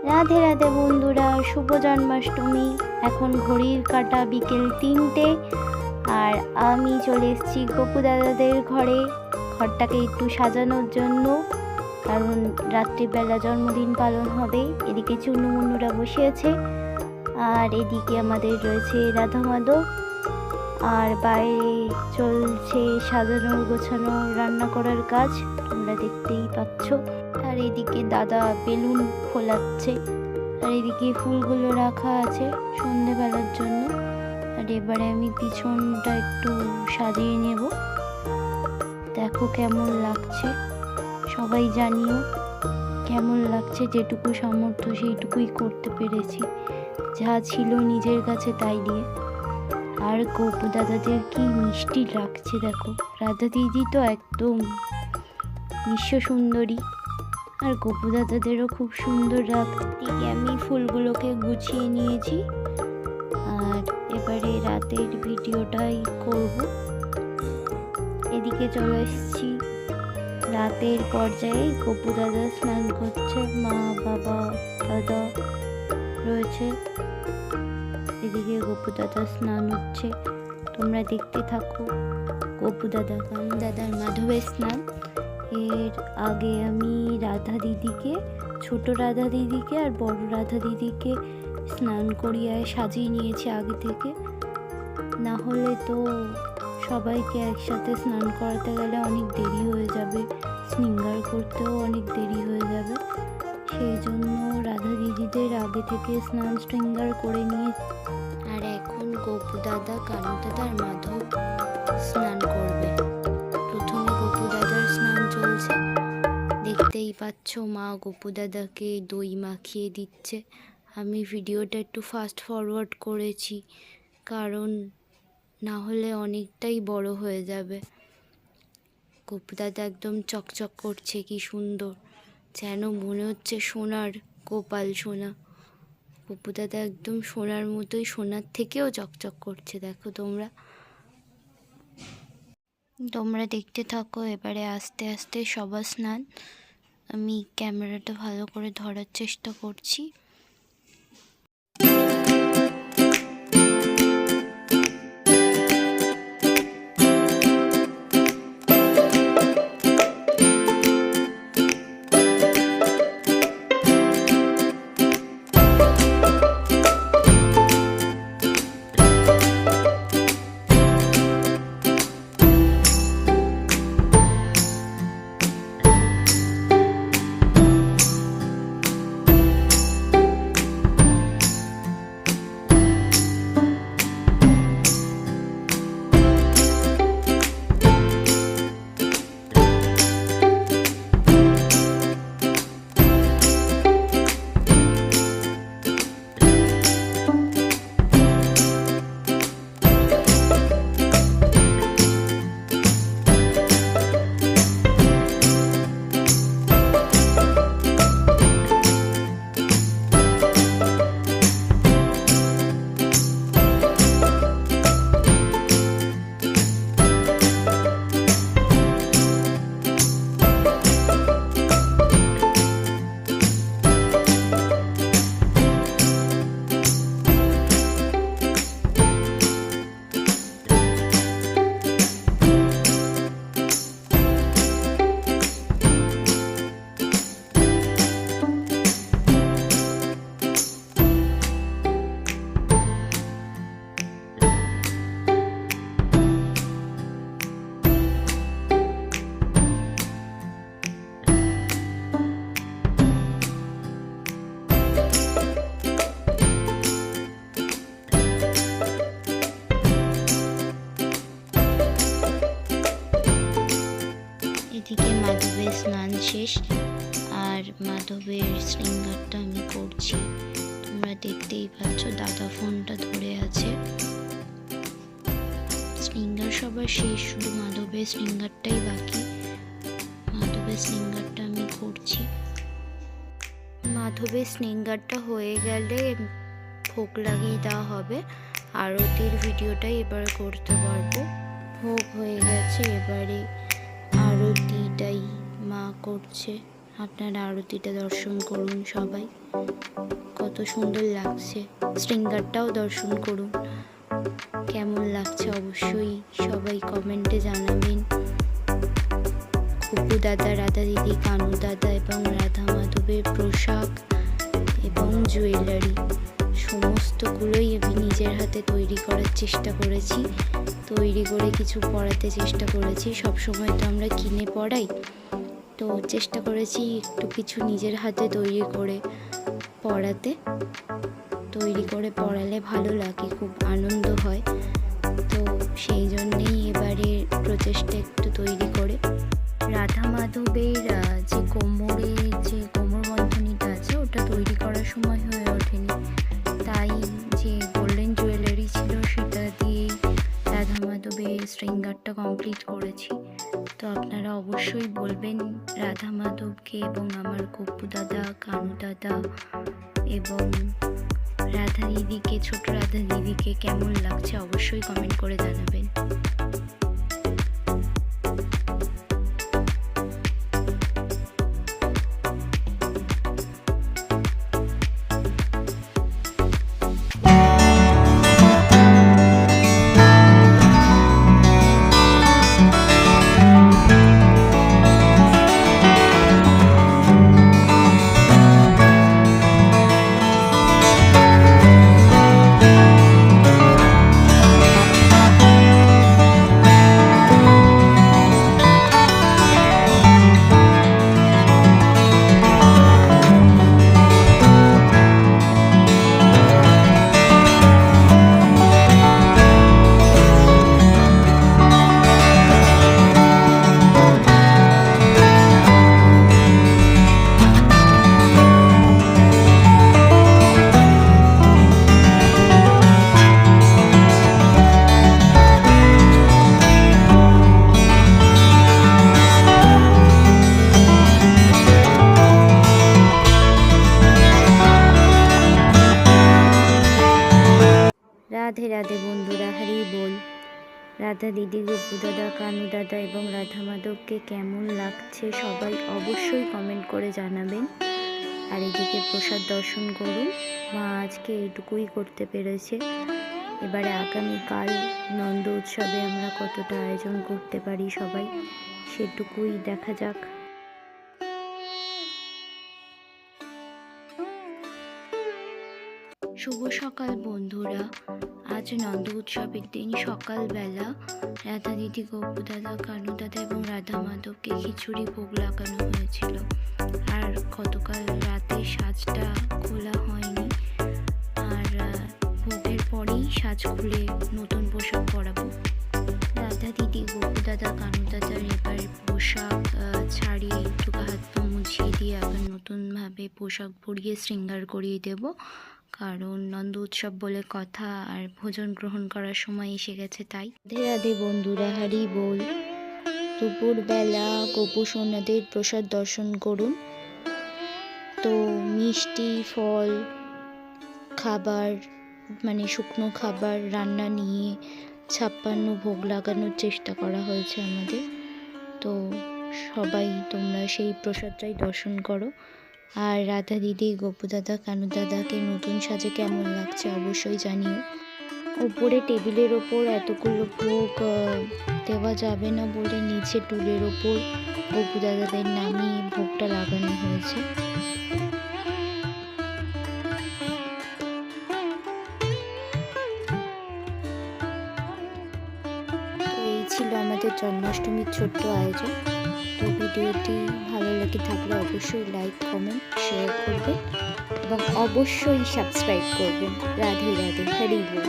রাধে রাধে বন্ধুরা, শুভ জন্মাষ্টমী। এখন ঘড়ির কাঁটা বিকেল 3টে, আর আমি চলে এসেছি গপু দাদাদের ঘরটাকে একটু সাজানোর জন্য, কারণ রাত্রিবেলা জন্মদিন পালন হবে। এদিকে চুনু মুন্নুরা বসে আছে, আর এদিকে আমাদের রয়েছে রাধা মাধব, আর বাইরে চলছে সাজানো গোছানো রান্না করার কাজ, তোমরা দেখতেই পাচ্ছ। আর এদিকে দাদা বেলুন ফোলাচ্ছে, আর এদিকে ফুলগুলো রাখা আছে সন্ধেবেলার জন্য। আর এবারে আমি পিছনটা একটু সাজিয়ে নেব, দেখো কেমন লাগছে, সবাই জানিও কেমন লাগছে। যেটুকু সামর্থ্য সেইটুকুই করতে পেরেছি, যা ছিল নিজের কাছে তাই দিয়ে। আর গপু দাদাদের কি মিষ্টি লাগছে দেখো, রাধা দিদি তো একদম বিশ্ব সুন্দরী, আর গপু দাদাদেরও খুব সুন্দর লাগছে। আমি ফুলগুলোকে গুছিয়ে নিয়েছি, আর এবারে রাতের ভিডিওটাই করব। এদিকে চলে এসেছি রাতের পর্যায়ে, গপু দাদা স্নান করছে, মা বাবা দাদা রয়েছে। এদিকে গপু দাদা স্নান হচ্ছে, তোমরা দেখতে থাকো। গপু দাদা দাদার মাধবের স্নান। এর আগে আমি রাধা দিদিকে, ছোট রাধা দিদিকে আর বড় রাধা দিদিকে স্নান করিয়ে সাজিয়ে নিয়েছি আগে থেকে, না হলে তো সবাইকে একসাথে স্নান করাতে গেলে অনেক দেরি হয়ে যাবে, শৃঙ্গার করতেও অনেক দেরি হয়ে যাবে। সেই জন্য রাধা দিদিদের আগে থেকে স্নান শৃঙ্গার করে নিয়ে, আর এখন গপু দাদা, কানু দাদা আর মাধব স্নান করবে। প্রথমে গপু দাদার স্নান চলছে, দেখতেই পাচ্ছ মা গপু দাদাকে দই মাখিয়ে দিচ্ছে। আমি ভিডিওটা একটু ফাস্ট ফরওয়ার্ড করেছি, কারণ না হলে অনেকটাই বড় হয়ে যাবে। গপু দাদা একদম চকচক করছে, কি সুন্দর, যেন মনে হচ্ছে সোনার গোপাল সোনা। গপু দাদা একদম সোনার মতোই, সোনার থেকেও চকচক করছে, দেখো তোমরা দেখতে থাকো। এবারে আস্তে আস্তে সবার স্নান, আমি ক্যামেরাটা ভালো করে ধরার চেষ্টা করছি। এদিকে মাধবের স্নান শেষ, আর মাধবের শৃঙ্গারটা আমি করছি, তোমরা দেখতেই পাচ্ছ। দাদা ফোনটা ধরে আছে, শৃঙ্গার সবার শেষ, শুধু মাধবের শৃঙ্গারটাই বাকি। মাধবের শৃঙ্গারটা আমি করছি। মাধবের শৃঙ্গারটা হয়ে গেলে ভোগ লাগিয়ে দেওয়া হবে, আরতির ভিডিওটাই এবারে করতে পারবো। ভোগ হয়ে গেছে, এবারে আরতিটাই মা করছে, আপনারা আরতিটা দর্শন করুন সবাই, কত সুন্দর লাগছে। শৃঙ্গারটাও দর্শন করুন, কেমন লাগছে অবশ্যই সবাই কমেন্টে জানাবেন। গপু দাদা, রাধা দিদি, কানু দাদা এবং রাধা মাধবের পোশাক এবং জুয়েলারি সমস্তগুলোই আমি নিজের হাতে তৈরি করার চেষ্টা করেছি, তৈরি করে কিছু পরাতে চেষ্টা করেছি। সবসময় তো আমরা কিনে পরাই, তো চেষ্টা করেছি একটু কিছু নিজের হাতে তৈরি করে পরাতে। তৈরি করে পরালে ভালো লাগে, খুব আনন্দ হয়, তো সেই জন্যেই এবারে প্রচেষ্টা একটু তৈরি করে। রাধা মাধবের যে কোমরে যে কোমরবন্ধনীটা আছে ওটা তৈরি করার সময় হয়ে ওঠেনি, তাই যে গোল্ডেন জুয়েলারি ছিল সেটা দিয়েই রাধা মাধবের শৃঙ্গারটা কমপ্লিট করেছি। তো আপনারা অবশ্যই বলবেন রাধা মাধবকে এবং আমার গপু দাদা, কানু দাদা এবং রাধা দিদিকে, ছোট রাধা দিদিকে কেমন লাগছে অবশ্যই কমেন্ট করে জানাবেন। রাধে রাধে বন্ধুরা, হরি বল। রাধা দিদি, গপু দাদা, কানু দাদা এবং রাধা মাধবকে কেমন লাগছে সবাই অবশ্যই কমেন্ট করে জানাবেন। আর এদিকে প্রসাদ দর্শন করুন। মা আজকে এইটুকুই করতে পেরেছে, এবারে আগামীকাল নন্দ উৎসবে আমরা কতটা আয়োজন করতে পারি সবাই সেটুকুই দেখা যাক। শুভ সকাল বন্ধুরা, আজ নন্দ উৎসবের দিন সকালবেলা রাধা দিদি, গপু দাদা, কানু দাদা এবং রাধা মাধবকে খিচুড়ি ভোগ লাগানো হয়েছিল। আর গতকাল রাতে সাজটা খোলা হয়নি, আর ভোগের পরেই সাজ খুলে নতুন পোশাক পরাবো। রাধা দিদি, গপু দাদা, কানু দাদার এবার পোশাক ছাড়িয়ে একটু হাত পা মুছিয়ে দিয়ে আবার নতুনভাবে পোশাক পরিয়ে শৃঙ্গার করিয়ে দেবো, কারণ নন্দ উৎসব বলে কথা আর ভোজন গ্রহণ করার সময় এসে গেছে। তাই রাধে রাধে বন্ধুরা, হরি বল। দুপুরবেলা গপু সোনাদের প্রসাদ দর্শন করুন। তো মিষ্টি, ফল, খাবার মানে শুকনো খাবার রান্না নিয়ে 56 ভোগ লাগানোর চেষ্টা করা হয়েছে আমাদের। তো সবাই তোমরা সেই প্রসাদটাই দর্শন করো। আর রাধা দিদি, গপু দাদা, কানু দাদাকে নতুন সাজে কেমন লাগছে অবশ্যই জানিও। ওপরে টেবিলের ওপর এতগুলো ভোগ দেওয়া যাবে না বলে নিচে টুলের ওপর গপু দাদাদের নামিয়ে ভোগটা লাগানো হয়েছে। তো এই ছিল আমাদের জন্মাষ্টমীর ছোট্ট আয়োজন। তো ভিডিওটি ভালো লেগে থাকলে অবশ্যই লাইক, কমেন্ট, শেয়ার করবেন এবং অবশ্যই সাবস্ক্রাইব করবেন। রাধে রাধে, হরি বল।